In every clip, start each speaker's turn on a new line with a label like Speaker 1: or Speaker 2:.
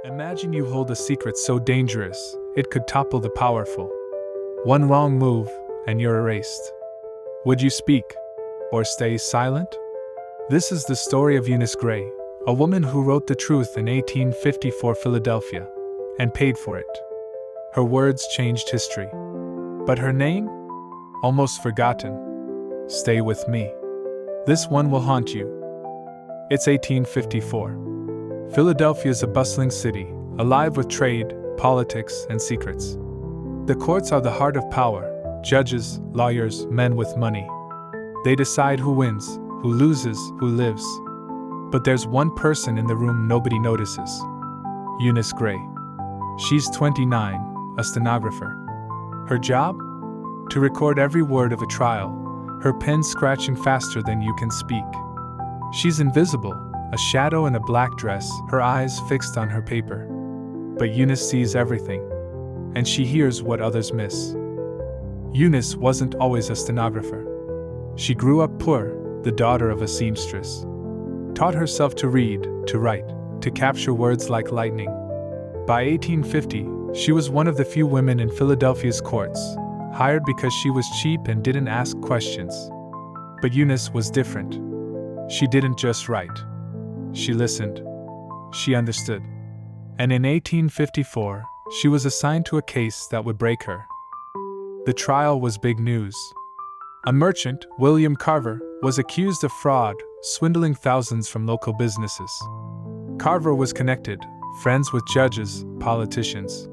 Speaker 1: Imagine you hold a secret so dangerous, it could topple the powerful. One wrong move, and you're erased. Would you speak, or stay silent? This is the story of Eunice Gray, a woman who wrote the truth in 1854 Philadelphia, and paid for it. Her words changed history. But her name? Almost forgotten. Stay with me. This one will haunt you. It's 1854. Philadelphia is a bustling city, alive with trade, politics, and secrets. The courts are the heart of power. Judges, lawyers, men with money. They decide who wins, who loses, who lives. But there's one person in the room nobody notices. Eunice Gray. She's 29, a stenographer. Her job? To record every word of a trial, her pen scratching faster than you can speak. She's invisible, a shadow in a black dress, her eyes fixed on her paper. But Eunice sees everything, and she hears what others miss. Eunice wasn't always a stenographer. She grew up poor, the daughter of a seamstress. Taught herself to read, to write, to capture words like lightning. By 1850, she was one of the few women in Philadelphia's courts, hired because she was cheap and didn't ask questions. But Eunice was different. She didn't just write. She listened. She understood. And in 1854, she was assigned to a case that would break her. The trial was big news. A merchant, William Carver, was accused of fraud, swindling thousands from local businesses. Carver was connected, friends with judges, politicians.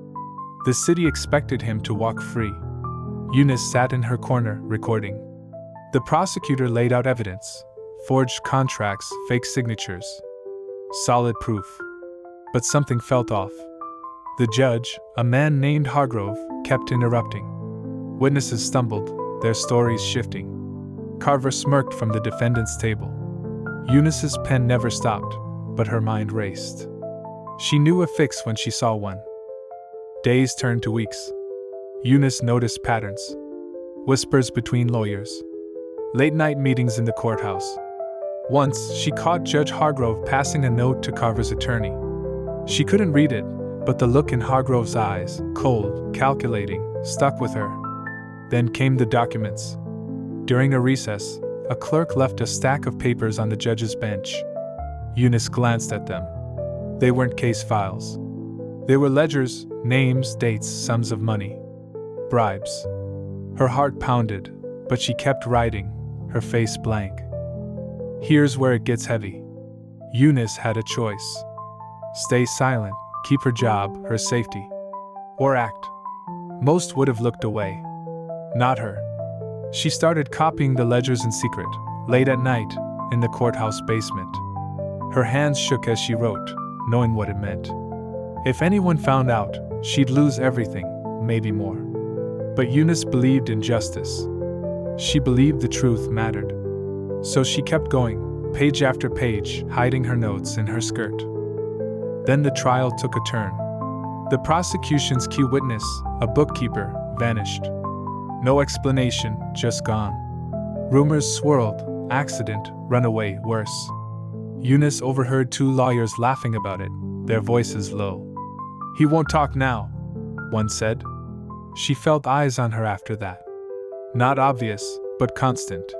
Speaker 1: The city expected him to walk free. Eunice sat in her corner, recording. The prosecutor laid out evidence: forged contracts, fake signatures. Solid proof. But something felt off. The judge, a man named Hargrove, kept interrupting. Witnesses stumbled, their stories shifting. Carver smirked from the defendant's table. Eunice's pen never stopped, but her mind raced. She knew a fix when she saw one. Days turned to weeks. Eunice noticed patterns. Whispers between lawyers. Late-night meetings in the courthouse. Once, she caught Judge Hargrove passing a note to Carver's attorney. She couldn't read it, but the look in Hargrove's eyes, cold, calculating, stuck with her. Then came the documents. During a recess, a clerk left a stack of papers on the judge's bench. Eunice glanced at them. They weren't case files. They were ledgers, names, dates, sums of money. Bribes. Her heart pounded, but she kept writing, her face blank. Here's where it gets heavy. Eunice had a choice. Stay silent, keep her job, her safety. Or act. Most would have looked away. Not her. She started copying the ledgers in secret, late at night, in the courthouse basement. Her hands shook as she wrote, knowing what it meant. If anyone found out, she'd lose everything, maybe more. But Eunice believed in justice. She believed the truth mattered. So she kept going, page after page, hiding her notes in her skirt. Then the trial took a turn. The prosecution's key witness, a bookkeeper, vanished. No explanation, just gone. Rumors swirled, accident, runaway, worse. Eunice overheard two lawyers laughing about it, their voices low. "He won't talk now," one said. She felt eyes on her after that. Not obvious, but constant.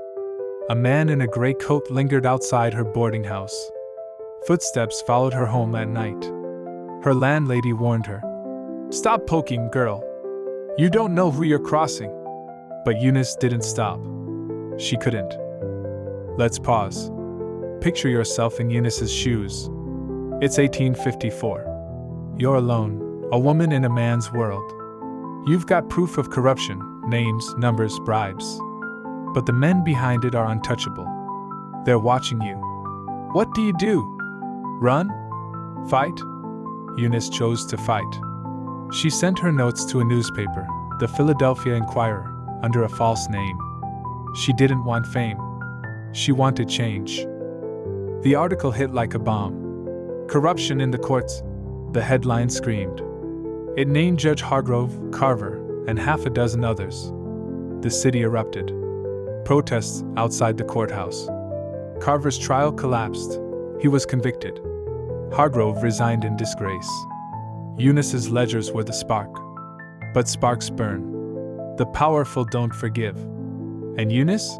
Speaker 1: A man in a gray coat lingered outside her boarding house. Footsteps followed her home at night. Her landlady warned her. "Stop poking, girl. You don't know who you're crossing." But Eunice didn't stop. She couldn't. Let's pause. Picture yourself in Eunice's shoes. It's 1854. You're alone, a woman in a man's world. You've got proof of corruption, names, numbers, bribes. But the men behind it are untouchable. They're watching you. What do you do? Run? Fight? Eunice chose to fight. She sent her notes to a newspaper, the Philadelphia Inquirer, under a false name. She didn't want fame. She wanted change. The article hit like a bomb. Corruption in the courts, the headline screamed. It named Judge Hargrove, Carver, and half a dozen others. The city erupted. Protests outside the courthouse. Carver's trial collapsed. He was convicted. Hargrove resigned in disgrace. Eunice's ledgers were the spark. But sparks burn. The powerful don't forgive. And Eunice?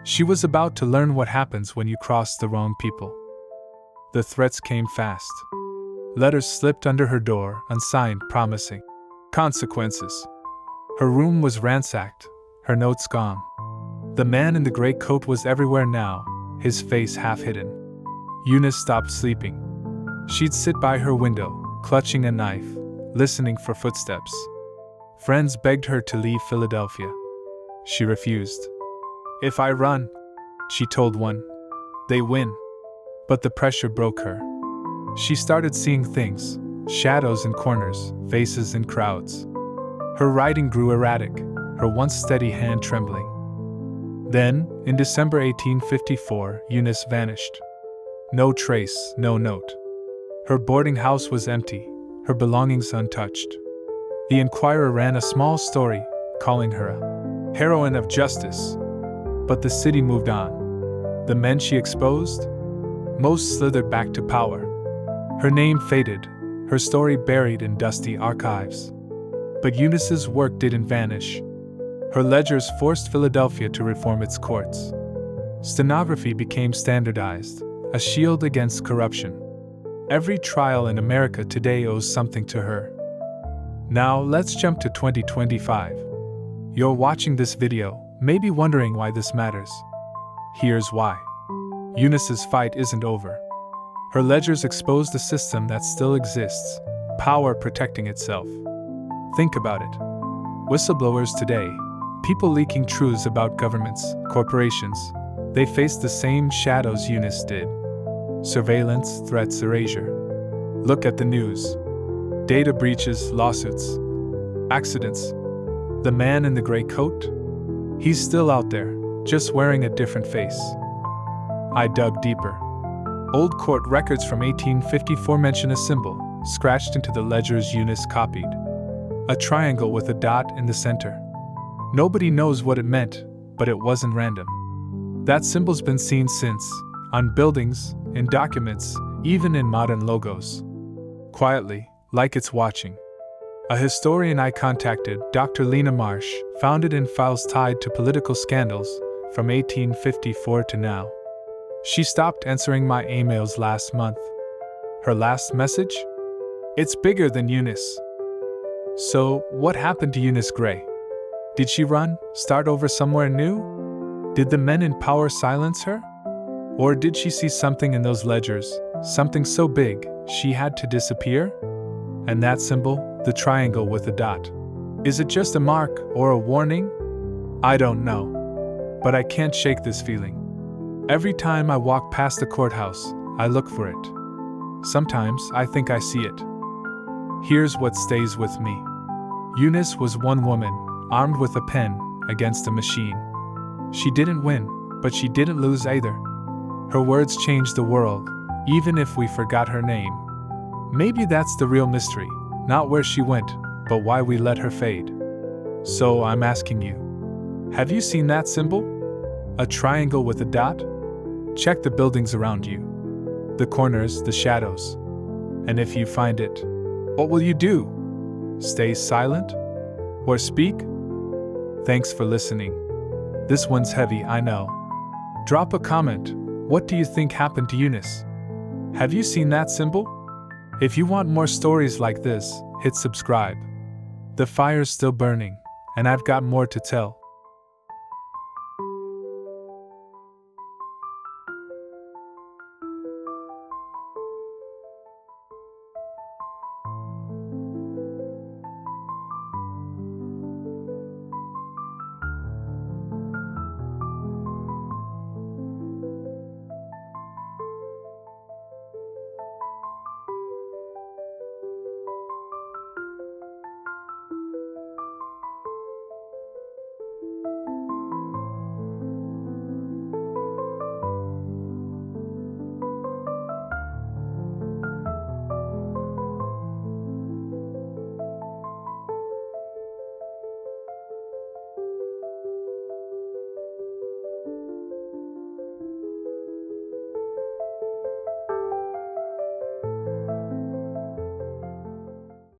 Speaker 1: She was about to learn what happens when you cross the wrong people. The threats came fast. Letters slipped under her door, unsigned, promising consequences. Her room was ransacked, her notes gone. The man in the gray coat was everywhere now, his face half hidden. Eunice stopped sleeping. She'd sit by her window, clutching a knife, listening for footsteps. Friends begged her to leave Philadelphia. She refused. "If I run," she told one, "they win." But the pressure broke her. She started seeing things, shadows in corners, faces in crowds. Her writing grew erratic, her once steady hand trembling. Then, in December 1854, Eunice vanished. No trace, no note. Her boarding house was empty, her belongings untouched. The Enquirer ran a small story, calling her a heroine of justice. But the city moved on. The men she exposed? Most slithered back to power. Her name faded, her story buried in dusty archives. But Eunice's work didn't vanish. Her ledgers forced Philadelphia to reform its courts. Stenography became standardized, a shield against corruption. Every trial in America today owes something to her. Now let's jump to 2025. You're watching this video, maybe wondering why this matters. Here's why. Eunice's fight isn't over. Her ledgers exposed a system that still exists, power protecting itself. Think about it. Whistleblowers today, people leaking truths about governments, corporations, they face the same shadows Eunice did. Surveillance, threats, erasure. Look at the news. Data breaches, lawsuits, accidents. The man in the gray coat? He's still out there, just wearing a different face. I dug deeper. Old court records from 1854 mention a symbol, scratched into the ledgers Eunice copied. A triangle with a dot in the center. Nobody knows what it meant, but it wasn't random. That symbol's been seen since, on buildings, in documents, even in modern logos. Quietly, like it's watching. A historian I contacted, Dr. Lena Marsh, found it in files tied to political scandals from 1854 to now. She stopped answering my emails last month. Her last message? It's bigger than Eunice. So, what happened to Eunice Gray? Did she run, start over somewhere new? Did the men in power silence her? Or did she see something in those ledgers, something so big, she had to disappear? And that symbol, the triangle with a dot. Is it just a mark or a warning? I don't know. But I can't shake this feeling. Every time I walk past the courthouse, I look for it. Sometimes I think I see it. Here's what stays with me. Eunice was one woman, armed with a pen, against a machine. She didn't win, but she didn't lose either. Her words changed the world, even if we forgot her name. Maybe that's the real mystery, not where she went, but why we let her fade. So I'm asking you, have you seen that symbol? A triangle with a dot? Check the buildings around you. The corners, the shadows. And if you find it, what will you do? Stay silent? Or speak? Thanks for listening. This one's heavy, I know. Drop a comment. What do you think happened to Eunice? Have you seen that symbol? If you want more stories like this, hit subscribe. The fire's still burning, and I've got more to tell.